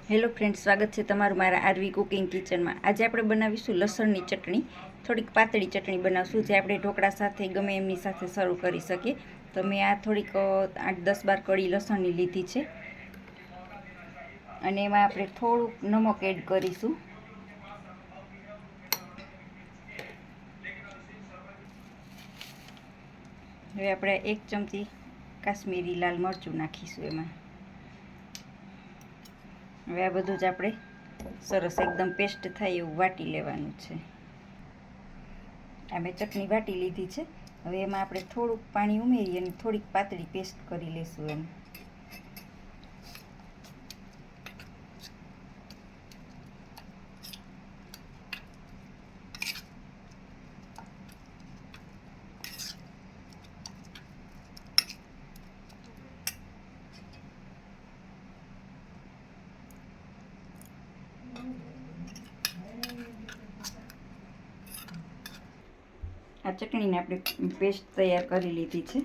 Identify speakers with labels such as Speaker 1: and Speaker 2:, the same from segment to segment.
Speaker 1: Hello friends, સ્વાગત છે તમારું મારા આરવી કુકિંગ કિચનમાં। આજે આપણે બનાવીશું લસણની ચટણી। થોડીક પાતળી ચટણી બનાવશું જે આપણે ઢોકળા સાથે ગમે એમની સાથે સર્વ કરી શકીએ। તો મેં આ થોડીક 8-10-12 કળી લસણની લીધી છે અને એમાં આપણે થોડુંક નમક એડ કરીશું। હવે આપણે 1 ચમચી કાશ્મીરી લાલ મરચું નાખીશું એમાં। હવે આ બધું જ આપણે સરસ એકદમ પેસ્ટ થાય એવું વાટી લેવાનું છે। આ મેં ચટણી વાટી લીધી છે। હવે એમાં આપણે થોડુંક પાણી ઉમેરી અને થોડીક પાતળી પેસ્ટ કરી લઈશું એમ। આ ચટણીને આપણે પેસ્ટ તૈયાર કરી લીધી છે।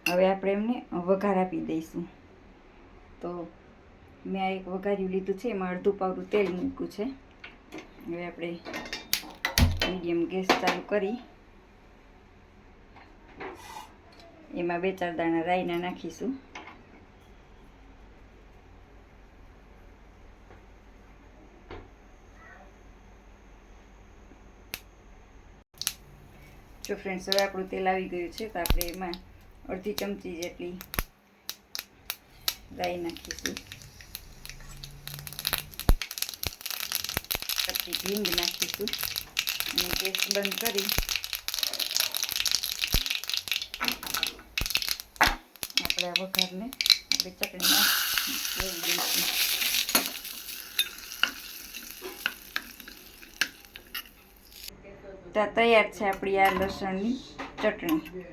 Speaker 1: હવે આપણે એમને વઘાર આપી દઈશું। તો મેં આ એક વઘાર્યું લીધું છે, એમાં અડધું પાવડું તેલ મૂક્યું છે। હવે આપણે મીડિયમ ગેસ ચાલુ કરી એમાં 2-4 દાણા રાઈના નાખીશું। જો ફ્રેન્ડ્સ, હવે આપણું તેલ આવી ગયું છે તો આપણે એમાં અડધી ચમચી જેટલી રાઈ નાખીશું, પછી હિંગ નાખીશું અને ગેસ બંધ કરી આપણે આ વઘારને આપણે ચટણીમાં રેડી દઈશું। તૈયાર છે આપણી આ લસણની ચટણી।